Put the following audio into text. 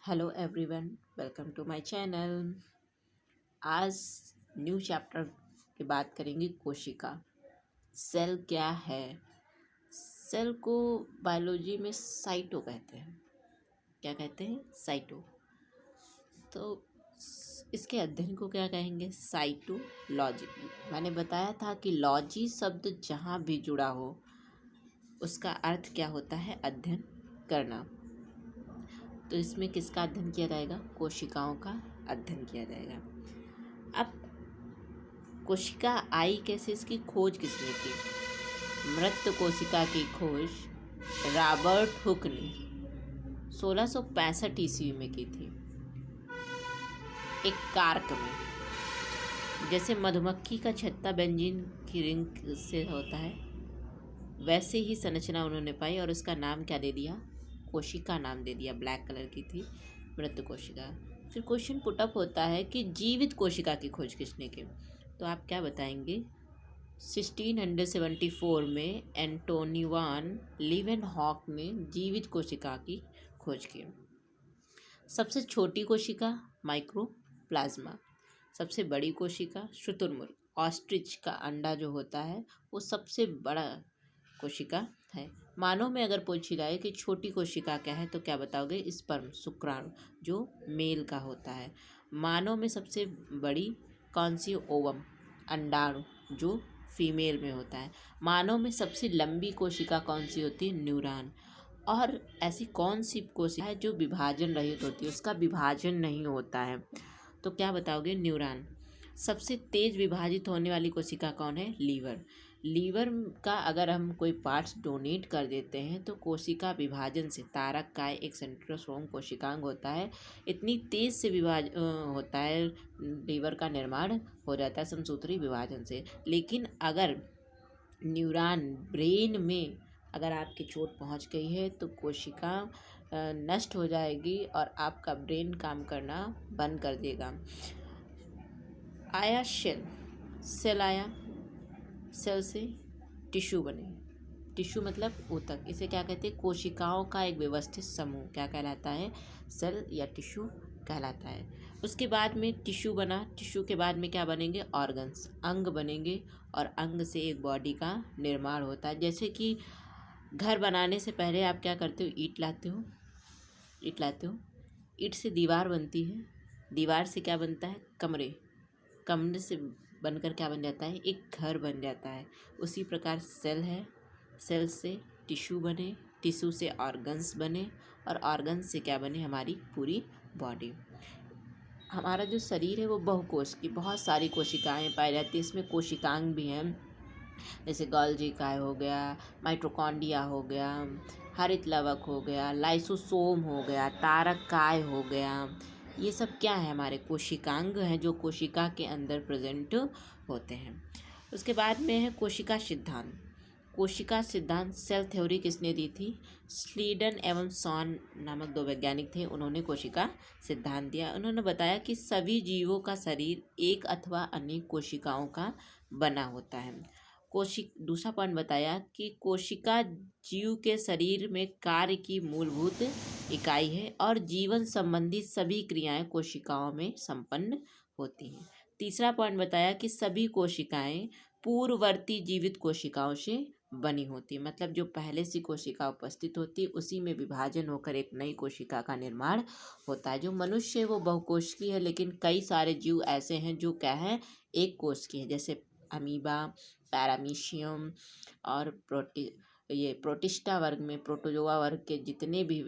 Hello everyone, welcome to my channel. आज new chapter की बात करेंगे कोशिका। सेल क्या है? सेल को बायोलॉजी में साइटो कहते हैं। क्या कहते हैं? साइटो। तो इसके अध्ययन को क्या कहेंगे? साइटोलॉजी। मैंने बताया था कि लॉजी शब्द जहाँ भी जुड़ा हो उसका अर्थ क्या होता है? अध्ययन करना। तो इसमें किसका अध्ययन किया जाएगा? कोशिकाओं का अध्ययन किया जाएगा। अब कोशिका आई कैसे, इसकी खोज किसने की? मृत कोशिका की खोज रॉबर्ट हुक ने 1665 ईस्वी में की थी, एक कार्क में। जैसे मधुमक्खी का छत्ता बेंजीन की रिंग से होता है, वैसे ही संरचना उन्होंने पाई और उसका नाम क्या दे दिया? कोशिका नाम दे दिया। ब्लैक कलर की थी, मृत कोशिका। फिर क्वेश्चन पुटअप होता है कि जीवित कोशिका की खोज किसने की? तो आप क्या बताएंगे? 1674 में एंटोनी वान लीवेनहॉक ने जीवित कोशिका की खोज की। सबसे छोटी कोशिका माइक्रोप्लाज्मा, सबसे बड़ी कोशिका शुतुरमुर्ग, ऑस्ट्रिच का अंडा जो होता है वो सबसे बड़ा कोशिका है। मानव में अगर पूछी जाए कि छोटी कोशिका क्या है तो क्या बताओगे? स्पर्म, शुक्राणु, जो मेल का होता है। मानव में सबसे बड़ी कौन सी? ओवम, अंडाणु, जो फीमेल में होता है। मानव में सबसे लंबी कोशिका कौन सी होती है? न्यूरॉन। और ऐसी कौन सी कोशिका है जो विभाजन रहित होती है, उसका विभाजन नहीं होता है? तो क्या बताओगे? न्यूरॉन। सबसे तेज विभाजित होने वाली कोशिका कौन है? लीवर। लीवर का अगर हम कोई पार्ट्स डोनेट कर देते हैं तो कोशिका विभाजन से, तारक काय एक सेंट्रोसोम कोशिकांग होता है, इतनी तेज से होता है, लीवर का निर्माण हो जाता है समसूत्री विभाजन से। लेकिन अगर न्यूरॉन ब्रेन में अगर आपकी चोट पहुंच गई है तो कोशिका नष्ट हो जाएगी और आपका ब्रेन काम करना बंद कर देगा। आया सेल, सेल आया, सेल से टिश्यू बने। टिश्यू मतलब ऊतक। इसे क्या कहते हैं? कोशिकाओं का एक व्यवस्थित समूह क्या कहलाता है? सेल या टिश्यू कहलाता है। उसके बाद में टिश्यू बना। टिश्यू के बाद में क्या बनेंगे? ऑर्गन्स, अंग बनेंगे। और अंग से एक बॉडी का निर्माण होता है। जैसे कि घर बनाने से पहले आप क्या करते हो? ईंट लाते हो, ईंट लाते हो, ईंट से दीवार बनती है, दीवार से क्या बनता है? कमरे, कमरे से बनकर क्या बन जाता है? एक घर बन जाता है। उसी प्रकार सेल है, सेल से टिश्यू बने, टिश्यू से ऑर्गन्स बने और ऑर्गन्स से क्या बने? हमारी पूरी बॉडी। हमारा जो शरीर है वो बहुकोश की, बहुत सारी कोशिकाएं पाई जाती है। इसमें कोशिकांग भी हैं, जैसे गोल्जी काय हो गया, माइटोकॉन्ड्रिया हो गया, हरित लवक हो गया, लाइसोसोम हो गया, तारक काय हो गया। ये सब क्या है? हमारे कोशिकांग हैं जो कोशिका के अंदर प्रेजेंट होते हैं। उसके बाद में है कोशिका सिद्धांत। कोशिका सिद्धांत, सेल थ्योरी किसने दी थी? स्लीडन एवं सॉन नामक दो वैज्ञानिक थे, उन्होंने कोशिका सिद्धांत दिया। उन्होंने बताया कि सभी जीवों का शरीर एक अथवा अनेक कोशिकाओं का बना होता है। दूसरा पॉइंट बताया कि कोशिका जीव के शरीर में कार्य की मूलभूत इकाई है और जीवन संबंधी सभी क्रियाएं कोशिकाओं में संपन्न होती हैं। तीसरा पॉइंट बताया कि सभी कोशिकाएं पूर्ववर्ती जीवित कोशिकाओं से बनी होती, मतलब जो पहले से कोशिका उपस्थित होती उसी में विभाजन होकर एक नई कोशिका का निर्माण होता है। जो मनुष्य है वो बहुकोशिकीय है, लेकिन कई सारे जीव ऐसे हैं जो क्या है? एक कोश की है, जैसे अमीबा, पैरामीशियम और प्रोटिस्टा वर्ग में, प्रोटोजोआ वर्ग के जितने भी